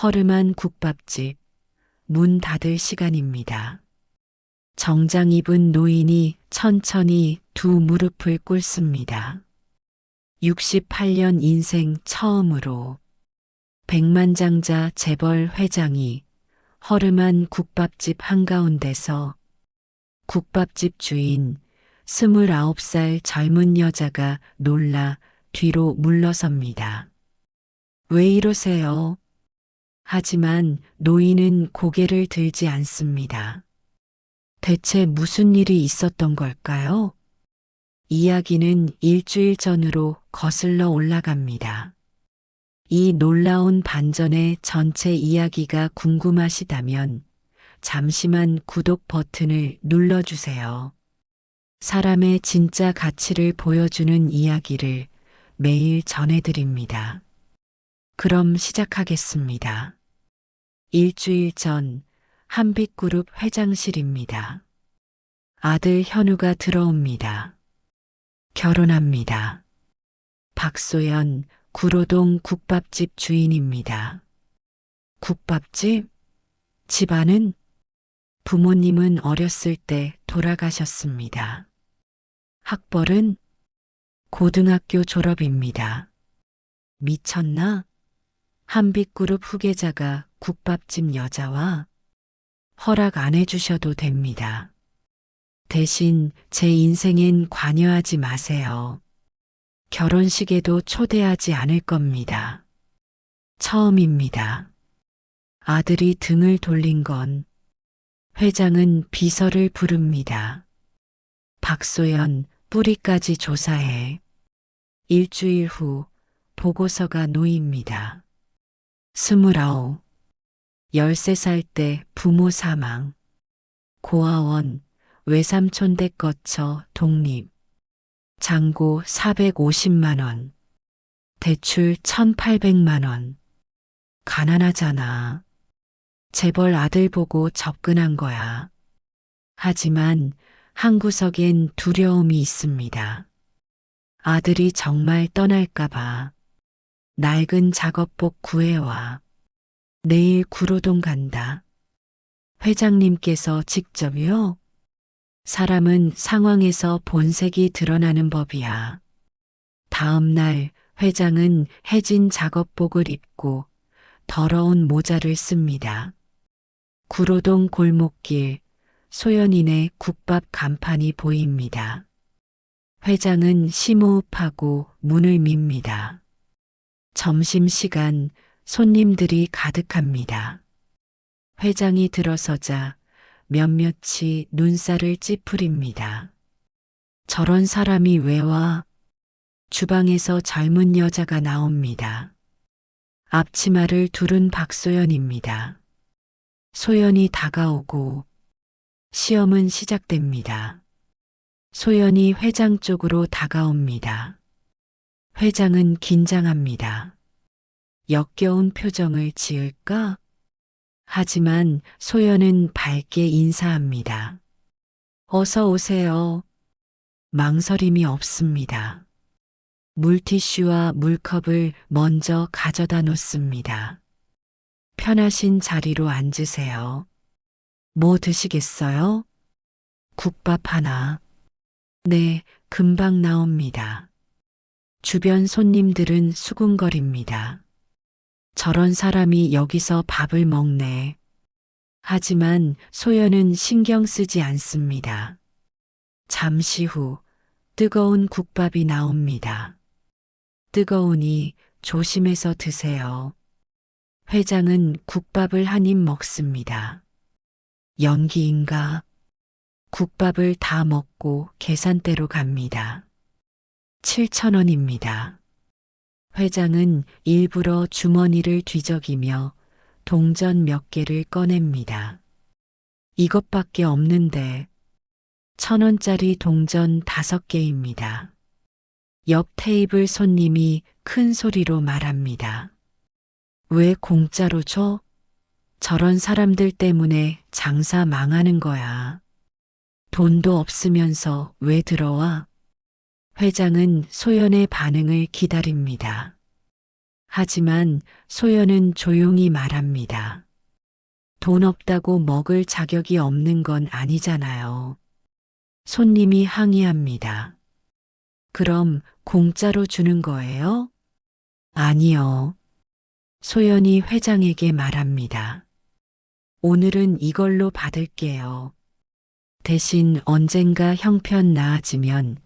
허름한 국밥집, 문 닫을 시간입니다. 정장 입은 노인이 천천히 두 무릎을 꿇습니다. 68년 인생 처음으로 백만장자 재벌 회장이 허름한 국밥집 한가운데서 국밥집 주인 29살 젊은 여자가 놀라 뒤로 물러섭니다. 왜 이러세요? 하지만 노인은 고개를 들지 않습니다. 대체 무슨 일이 있었던 걸까요? 이야기는 일주일 전으로 거슬러 올라갑니다. 이 놀라운 반전의 전체 이야기가 궁금하시다면 잠시만 구독 버튼을 눌러주세요. 사람의 진짜 가치를 보여주는 이야기를 매일 전해드립니다. 그럼 시작하겠습니다. 일주일 전 한빛그룹 회장실입니다. 아들 현우가 들어옵니다. 결혼합니다. 박소연 구로동 국밥집 주인입니다. 국밥집? 집안은? 부모님은 어렸을 때 돌아가셨습니다. 학벌은? 고등학교 졸업입니다. 미쳤나? 한빛그룹 후계자가 국밥집 여자와 허락 안 해주셔도 됩니다. 대신 제 인생엔 관여하지 마세요. 결혼식에도 초대하지 않을 겁니다. 처음입니다. 아들이 등을 돌린 건 회장은 비서를 부릅니다. 박소연 뿌리까지 조사해. 일주일 후 보고서가 놓입니다. 29, 13살 때 부모 사망, 고아원, 외삼촌 댁 거쳐 독립, 잔고 450만 원, 대출 1,800만 원. 가난하잖아. 재벌 아들 보고 접근한 거야. 하지만 한 구석엔 두려움이 있습니다. 아들이 정말 떠날까봐. 낡은 작업복 구해와. 내일 구로동 간다. 회장님께서 직접요? 사람은 상황에서 본색이 드러나는 법이야. 다음 날 회장은 해진 작업복을 입고 더러운 모자를 씁니다. 구로동 골목길, 소연이네 국밥 간판이 보입니다. 회장은 심호흡하고 문을 밉니다. 점심시간 손님들이 가득합니다. 회장이 들어서자 몇몇이 눈살을 찌푸립니다. 저런 사람이 왜 와? 주방에서 젊은 여자가 나옵니다. 앞치마를 두른 박소연입니다. 소연이 다가오고 시험은 시작됩니다. 소연이 회장 쪽으로 다가옵니다. 회장은 긴장합니다. 역겨운 표정을 지을까? 하지만 소연은 밝게 인사합니다. 어서 오세요. 망설임이 없습니다. 물티슈와 물컵을 먼저 가져다 놓습니다. 편하신 자리로 앉으세요. 뭐 드시겠어요? 국밥 하나. 네, 금방 나옵니다. 주변 손님들은 수군거립니다. 저런 사람이 여기서 밥을 먹네. 하지만 소연은 신경 쓰지 않습니다. 잠시 후 뜨거운 국밥이 나옵니다. 뜨거우니 조심해서 드세요. 회장은 국밥을 한 입 먹습니다. 연기인가? 국밥을 다 먹고 계산대로 갑니다. 7,000원입니다. 회장은 일부러 주머니를 뒤적이며 동전 몇 개를 꺼냅니다. 이것밖에 없는데 1,000원짜리 동전 5개입니다. 옆 테이블 손님이 큰 소리로 말합니다. 왜 공짜로 줘? 저런 사람들 때문에 장사 망하는 거야. 돈도 없으면서 왜 들어와? 회장은 소연의 반응을 기다립니다. 하지만 소연은 조용히 말합니다. 돈 없다고 먹을 자격이 없는 건 아니잖아요. 손님이 항의합니다. 그럼 공짜로 주는 거예요? 아니요. 소연이 회장에게 말합니다. 오늘은 이걸로 받을게요. 대신 언젠가 형편 나아지면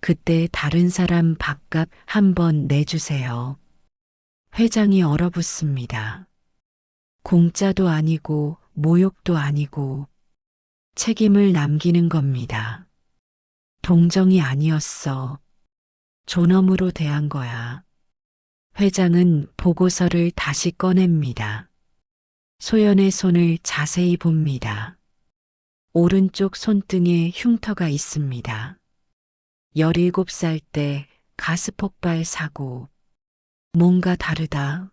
그때 다른 사람 밥값 한번 내주세요. 회장이 얼어붙습니다. 공짜도 아니고 모욕도 아니고 책임을 남기는 겁니다. 동정이 아니었어. 존엄으로 대한 거야. 회장은 보고서를 다시 꺼냅니다. 소연의 손을 자세히 봅니다. 오른쪽 손등에 흉터가 있습니다. 17살 때 가스폭발 사고. 뭔가 다르다.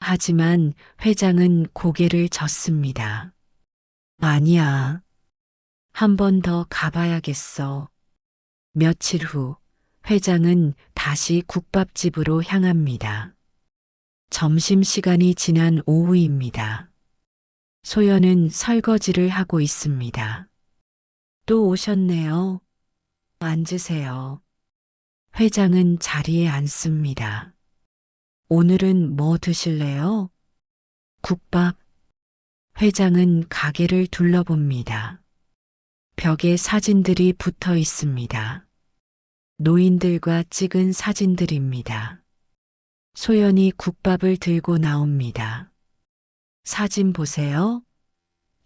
하지만 회장은 고개를 젓습니다. 아니야. 한 번 더 가봐야겠어. 며칠 후 회장은 다시 국밥집으로 향합니다. 점심시간이 지난 오후입니다. 소연은 설거지를 하고 있습니다. 또 오셨네요. 앉으세요. 회장은 자리에 앉습니다. 오늘은 뭐 드실래요? 국밥. 회장은 가게를 둘러봅니다. 벽에 사진들이 붙어 있습니다. 노인들과 찍은 사진들입니다. 소연이 국밥을 들고 나옵니다. 사진 보세요.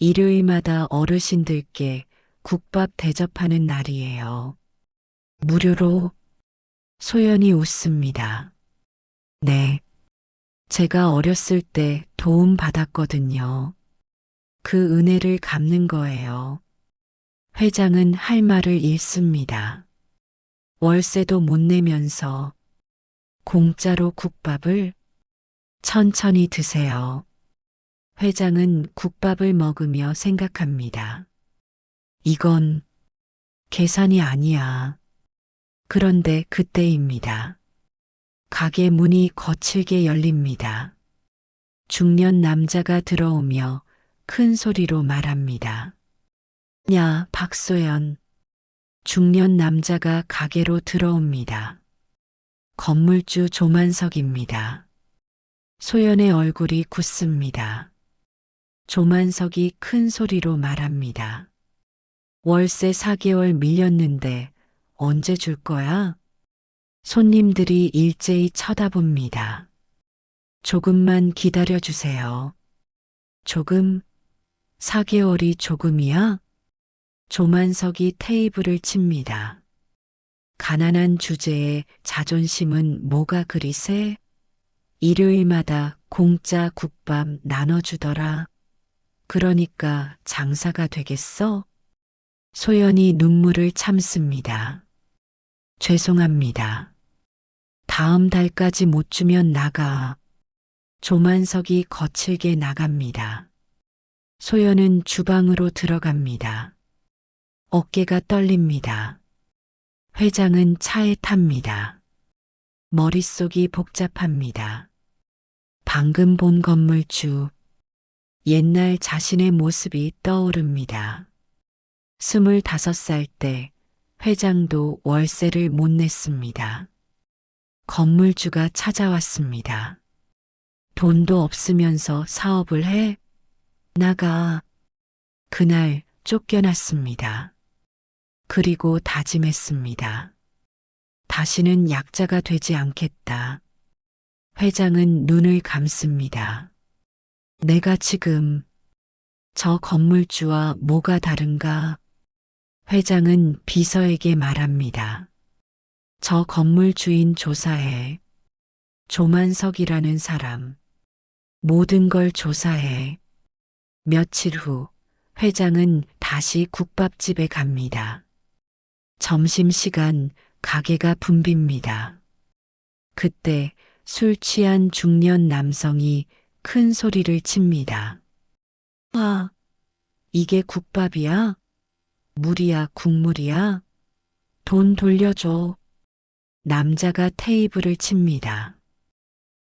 일요일마다 어르신들께 국밥 대접하는 날이에요. 무료로. 소연이 웃습니다. 네. 제가 어렸을 때 도움 받았거든요. 그 은혜를 갚는 거예요. 회장은 할 말을 잃습니다. 월세도 못 내면서 공짜로 국밥을 천천히 드세요. 회장은 국밥을 먹으며 생각합니다. 이건 계산이 아니야. 그런데 그때입니다. 가게 문이 거칠게 열립니다. 중년 남자가 들어오며 큰 소리로 말합니다. 야, 박소연. 중년 남자가 가게로 들어옵니다. 건물주 조만석입니다. 소연의 얼굴이 굳습니다. 조만석이 큰 소리로 말합니다. 월세 4개월 밀렸는데 언제 줄 거야? 손님들이 일제히 쳐다봅니다. 조금만 기다려 주세요. 조금? 4개월이 조금이야? 조만석이 테이블을 칩니다. 가난한 주제에 자존심은 뭐가 그리 세? 일요일마다 공짜 국밥 나눠주더라. 그러니까 장사가 되겠어? 소연이 눈물을 참습니다. 죄송합니다. 다음 달까지 못 주면 나가. 조만석이 거칠게 나갑니다. 소연은 주방으로 들어갑니다. 어깨가 떨립니다. 회장은 차에 탑니다. 머릿속이 복잡합니다. 방금 본 건물주. 옛날 자신의 모습이 떠오릅니다. 25살 때 회장도 월세를 못 냈습니다. 건물주가 찾아왔습니다. 돈도 없으면서 사업을 해? 나가. 그날 쫓겨났습니다. 그리고 다짐했습니다. 다시는 약자가 되지 않겠다. 회장은 눈을 감습니다. 내가 지금 저 건물주와 뭐가 다른가? 회장은 비서에게 말합니다. 저 건물 주인 조사해. 조만석이라는 사람. 모든 걸 조사해. 며칠 후 회장은 다시 국밥집에 갑니다. 점심시간 가게가 붐빕니다. 그때 술 취한 중년 남성이 큰 소리를 칩니다. 아, 이게 국밥이야? 물이야, 국물이야? 돈 돌려줘. 남자가 테이블을 칩니다.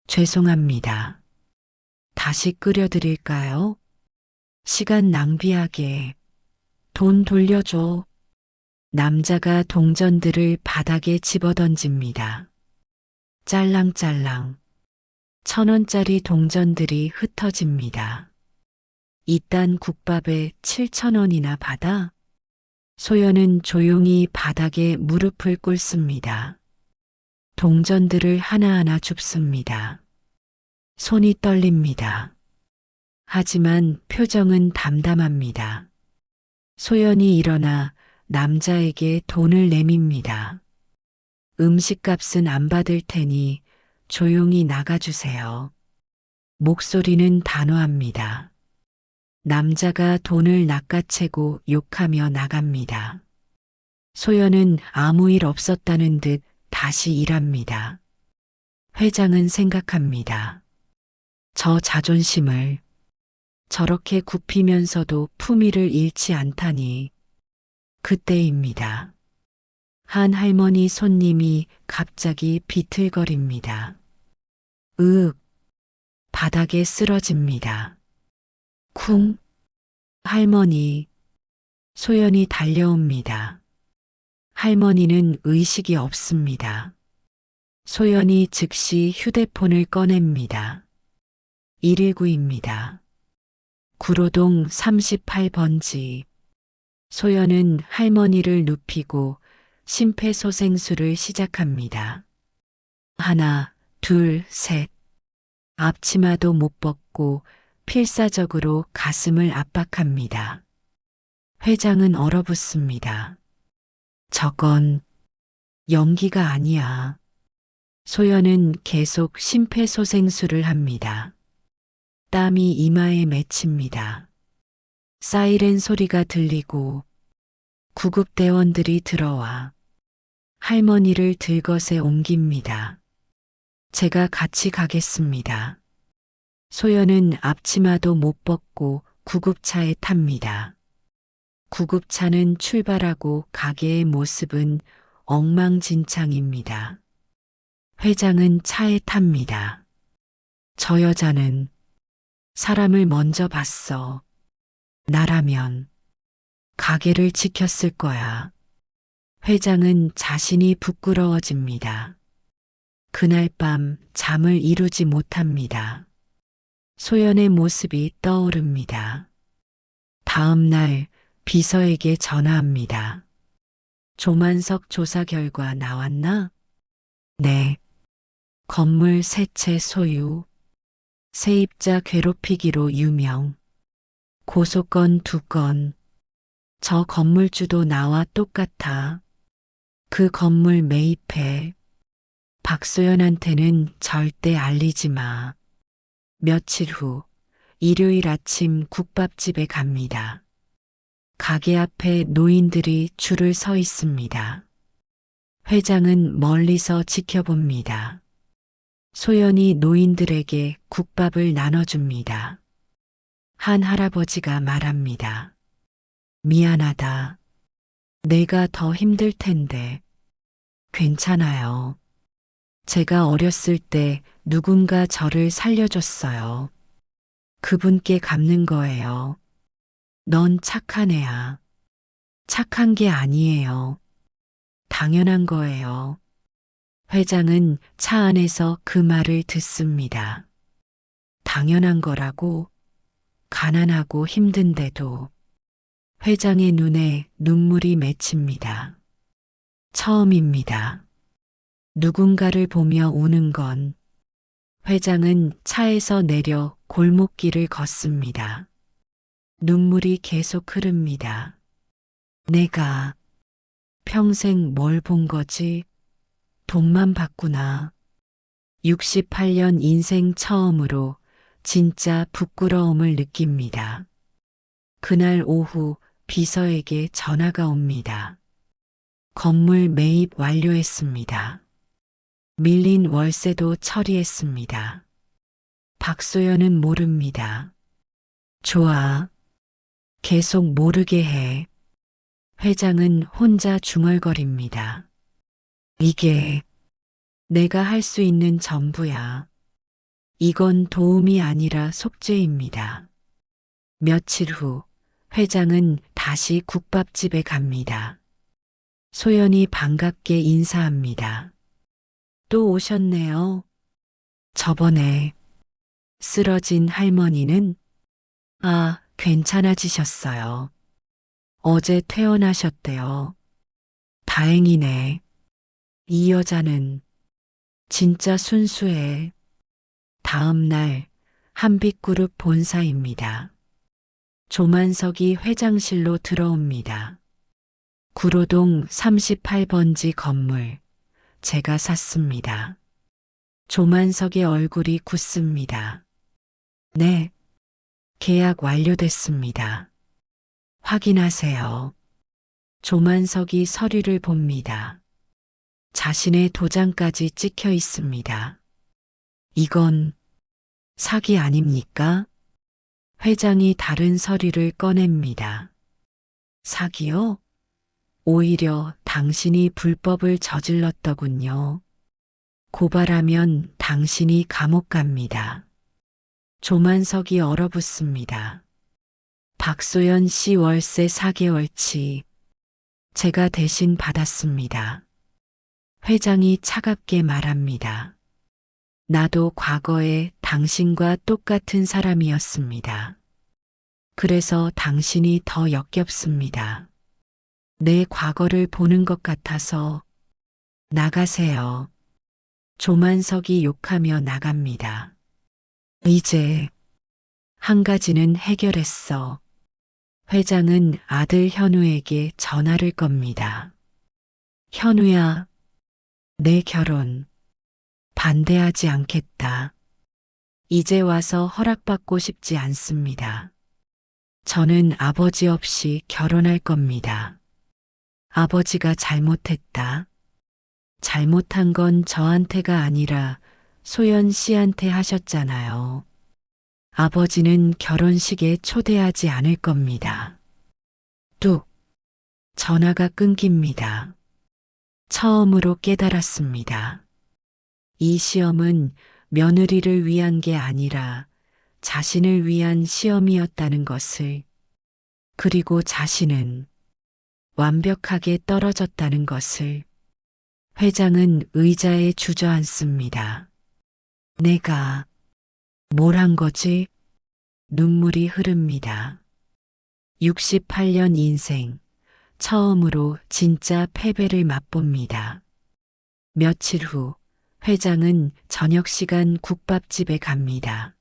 죄송합니다. 다시 끓여드릴까요? 시간 낭비하게. 돈 돌려줘. 남자가 동전들을 바닥에 집어던집니다. 짤랑짤랑. 1,000원짜리 동전들이 흩어집니다. 이딴 국밥에 7,000원이나 받아? 소연은 조용히 바닥에 무릎을 꿇습니다. 동전들을 하나하나 줍습니다. 손이 떨립니다. 하지만 표정은 담담합니다. 소연이 일어나 남자에게 돈을 내밉니다. 음식값은 안 받을 테니 조용히 나가주세요. 목소리는 단호합니다. 남자가 돈을 낚아채고 욕하며 나갑니다. 소연은 아무 일 없었다는 듯 다시 일합니다. 회장은 생각합니다. 저 자존심을 저렇게 굽히면서도 품위를 잃지 않다니. 그때입니다. 한 할머니 손님이 갑자기 비틀거립니다. 으윽, 바닥에 쓰러집니다. 쿵, 할머니. 소연이 달려옵니다. 할머니는 의식이 없습니다. 소연이 즉시 휴대폰을 꺼냅니다. 119입니다. 구로동 38번지. 소연은 할머니를 눕히고 심폐소생술을 시작합니다. 하나, 둘, 셋. 앞치마도 못 벗고 필사적으로 가슴을 압박합니다. 회장은 얼어붙습니다. 저건 연기가 아니야. 소연은 계속 심폐소생술을 합니다. 땀이 이마에 맺힙니다. 사이렌 소리가 들리고 구급대원들이 들어와 할머니를 들것에 옮깁니다. 제가 같이 가겠습니다. 소연은 앞치마도 못 벗고 구급차에 탑니다. 구급차는 출발하고 가게의 모습은 엉망진창입니다. 회장은 차에 탑니다. 저 여자는 사람을 먼저 봤어. 나라면 가게를 지켰을 거야. 회장은 자신이 부끄러워집니다. 그날 밤 잠을 이루지 못합니다. 소연의 모습이 떠오릅니다. 다음 날 비서에게 전화합니다. 조만석 조사 결과 나왔나? 네. 건물 세 채 소유. 세입자 괴롭히기로 유명. 고소건 2건. 저 건물주도 나와 똑같아. 그 건물 매입해. 박소연한테는 절대 알리지 마. 며칠 후 일요일 아침 국밥집에 갑니다. 가게 앞에 노인들이 줄을 서 있습니다. 회장은 멀리서 지켜봅니다. 소연이 노인들에게 국밥을 나눠줍니다. 한 할아버지가 말합니다. 미안하다. 내가 더 힘들 텐데. 괜찮아요. 제가 어렸을 때 누군가 저를 살려줬어요. 그분께 갚는 거예요. 넌 착한 애야. 착한 게 아니에요. 당연한 거예요. 회장은 차 안에서 그 말을 듣습니다. 당연한 거라고? 가난하고 힘든데도. 회장의 눈에 눈물이 맺힙니다. 처음입니다. 누군가를 보며 우는 건. 회장은 차에서 내려 골목길을 걷습니다. 눈물이 계속 흐릅니다. 내가 평생 뭘 본 거지? 돈만 봤구나. 68년 인생 처음으로 진짜 부끄러움을 느낍니다. 그날 오후 비서에게 전화가 옵니다. 건물 매입 완료했습니다. 밀린 월세도 처리했습니다. 박소연은 모릅니다. 좋아. 계속 모르게 해. 회장은 혼자 중얼거립니다. 이게 내가 할 수 있는 전부야. 이건 도움이 아니라 속죄입니다. 며칠 후 회장은 다시 국밥집에 갑니다. 소연이 반갑게 인사합니다. 또 오셨네요. 저번에 쓰러진 할머니는 괜찮아지셨어요. 어제 퇴원하셨대요. 다행이네. 이 여자는 진짜 순수해. 다음 날 한빛그룹 본사입니다. 조만석이 회장실로 들어옵니다. 구로동 38번지 건물. 제가 샀습니다. 조만석의 얼굴이 굳습니다. 네. 계약 완료됐습니다. 확인하세요. 조만석이 서류를 봅니다. 자신의 도장까지 찍혀 있습니다. 이건 사기 아닙니까? 회장이 다른 서류를 꺼냅니다. 사기요? 오히려 당신이 불법을 저질렀더군요. 고발하면 당신이 감옥 갑니다. 조만석이 얼어붙습니다. 박소연 씨 월세 4개월치 제가 대신 받았습니다. 회장이 차갑게 말합니다. 나도 과거에 당신과 똑같은 사람이었습니다. 그래서 당신이 더 역겹습니다. 내 과거를 보는 것 같아서 나가세요. 조만석이 욕하며 나갑니다. 이제 한 가지는 해결했어. 회장은 아들 현우에게 전화를 겁니다. 현우야, 내 결혼 반대하지 않겠다. 이제 와서 허락받고 싶지 않습니다. 저는 아버지 없이 결혼할 겁니다. 아버지가 잘못했다. 잘못한 건 저한테가 아니라 소연 씨한테 하셨잖아요. 아버지는 결혼식에 초대하지 않을 겁니다. 뚝. 전화가 끊깁니다. 처음으로 깨달았습니다. 이 시험은 며느리를 위한 게 아니라 자신을 위한 시험이었다는 것을, 그리고 자신은 완벽하게 떨어졌다는 것을. 회장은 의자에 주저앉습니다. 내가 뭘 한 거지? 눈물이 흐릅니다. 68년 인생, 처음으로 진짜 패배를 맛봅니다. 며칠 후 회장은 저녁 시간 국밥집에 갑니다.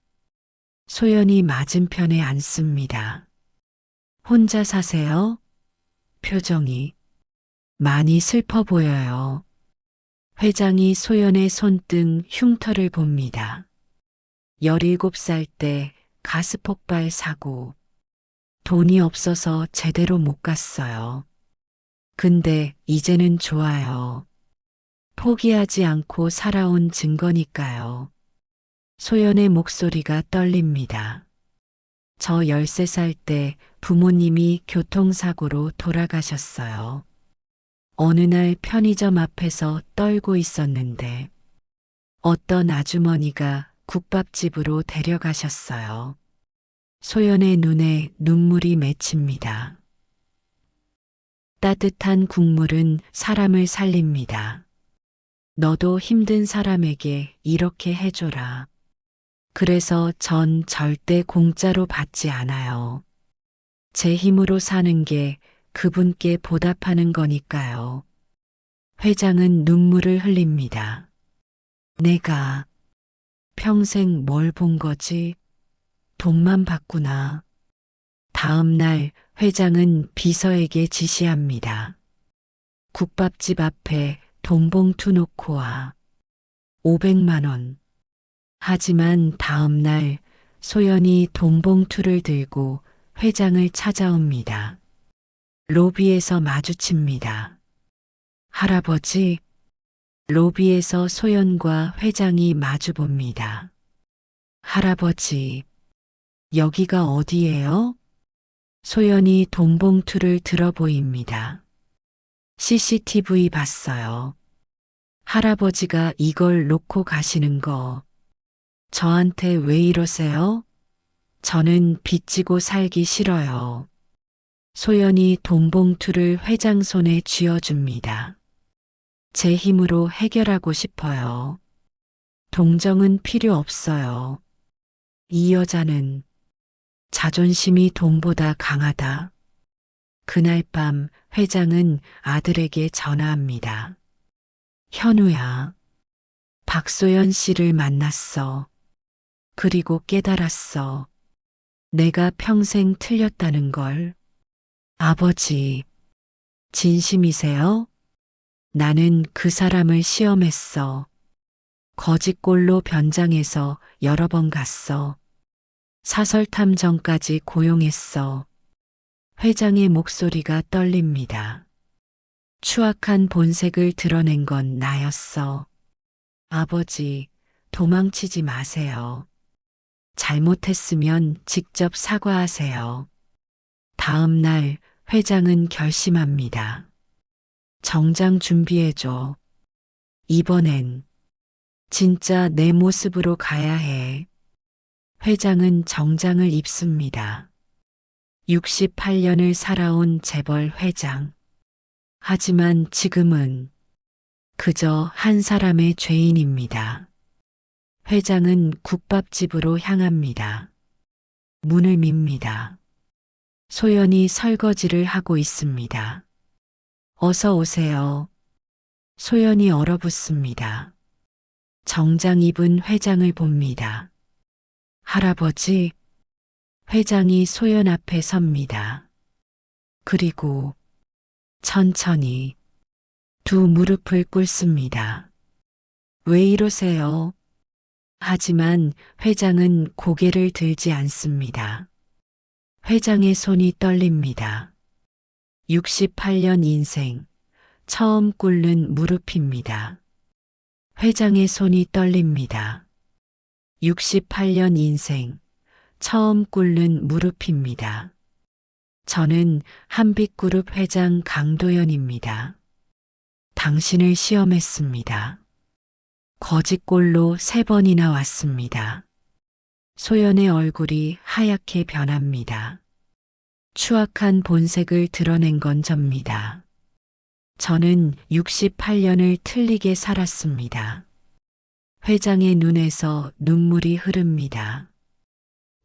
소연이 맞은편에 앉습니다. 혼자 사세요? 표정이 많이 슬퍼 보여요. 회장이 소연의 손등 흉터를 봅니다. 17살 때 가스폭발 사고. 돈이 없어서 제대로 못 갔어요. 근데 이제는 좋아요. 포기하지 않고 살아온 증거니까요. 소연의 목소리가 떨립니다. 저 13살 때 부모님이 교통사고로 돌아가셨어요. 어느 날 편의점 앞에서 떨고 있었는데 어떤 아주머니가 국밥집으로 데려가셨어요. 소연의 눈에 눈물이 맺힙니다. 따뜻한 국물은 사람을 살립니다. 너도 힘든 사람에게 이렇게 해줘라. 그래서 전 절대 공짜로 받지 않아요. 제 힘으로 사는 게 그분께 보답하는 거니까요. 회장은 눈물을 흘립니다. 내가 평생 뭘 본 거지? 돈만 받구나. 다음 날 회장은 비서에게 지시합니다. 국밥집 앞에 돈봉투 놓고 와. 500만 원. 하지만 다음 날 소연이 돈봉투를 들고 회장을 찾아옵니다. 로비에서 마주칩니다. 할아버지. 로비에서 소연과 회장이 마주봅니다. 할아버지, 여기가 어디예요? 소연이 돈봉투를 들어 보입니다. CCTV 봤어요. 할아버지가 이걸 놓고 가시는 거. 저한테 왜 이러세요? 저는 빚지고 살기 싫어요. 소연이 돈봉투를 회장 손에 쥐어줍니다. 제 힘으로 해결하고 싶어요. 동정은 필요 없어요. 이 여자는 자존심이 돈보다 강하다. 그날 밤 회장은 아들에게 전화합니다. 현우야, 박소연 씨를 만났어. 그리고 깨달았어. 내가 평생 틀렸다는 걸. 아버지, 진심이세요? 나는 그 사람을 시험했어. 거짓골로 변장해서 여러 번 갔어. 사설탐정까지 고용했어. 회장의 목소리가 떨립니다. 추악한 본색을 드러낸 건 나였어. 아버지, 도망치지 마세요. 잘못했으면 직접 사과하세요. 다음 날 회장은 결심합니다. 정장 준비해줘. 이번엔 진짜 내 모습으로 가야 해. 회장은 정장을 입습니다. 68년을 살아온 재벌 회장. 하지만 지금은 그저 한 사람의 죄인입니다. 회장은 국밥집으로 향합니다. 문을 밉니다. 소연이 설거지를 하고 있습니다. 어서 오세요. 소연이 얼어붙습니다. 정장 입은 회장을 봅니다. 할아버지, 회장이 소연 앞에 섭니다. 그리고 천천히 두 무릎을 꿇습니다. 왜 이러세요? 하지만 회장은 고개를 들지 않습니다. 회장의 손이 떨립니다. 68년 인생, 처음 꿇는 무릎입니다. 회장의 손이 떨립니다. 68년 인생, 처음 꿇는 무릎입니다. 저는 한빛그룹 회장 강도연입니다. 당신을 시험했습니다. 거짓골로 3번이나 왔습니다. 소연의 얼굴이 하얗게 변합니다. 추악한 본색을 드러낸 건 접니다. 저는 68년을 틀리게 살았습니다. 회장의 눈에서 눈물이 흐릅니다.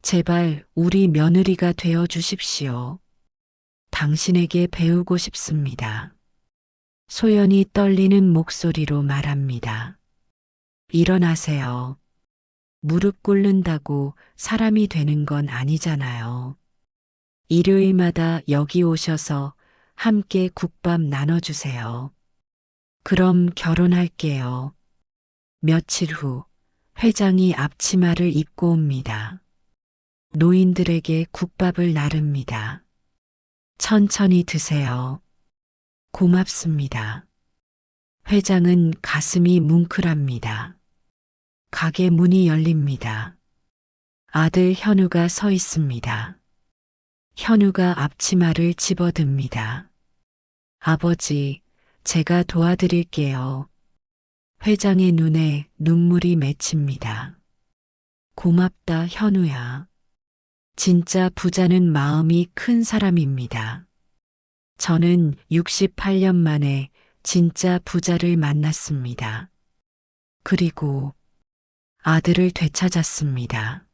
제발 우리 며느리가 되어 주십시오. 당신에게 배우고 싶습니다. 소연이 떨리는 목소리로 말합니다. 일어나세요. 무릎 꿇는다고 사람이 되는 건 아니잖아요. 일요일마다 여기 오셔서 함께 국밥 나눠주세요. 그럼 결혼할게요. 며칠 후 회장이 앞치마를 입고 옵니다. 노인들에게 국밥을 나릅니다. 천천히 드세요. 고맙습니다. 회장은 가슴이 뭉클합니다. 가게 문이 열립니다. 아들 현우가 서 있습니다. 현우가 앞치마를 집어듭니다. 아버지, 제가 도와드릴게요. 회장의 눈에 눈물이 맺힙니다. 고맙다, 현우야. 진짜 부자는 마음이 큰 사람입니다. 저는 68년 만에 진짜 부자를 만났습니다. 그리고 아들을 되찾았습니다.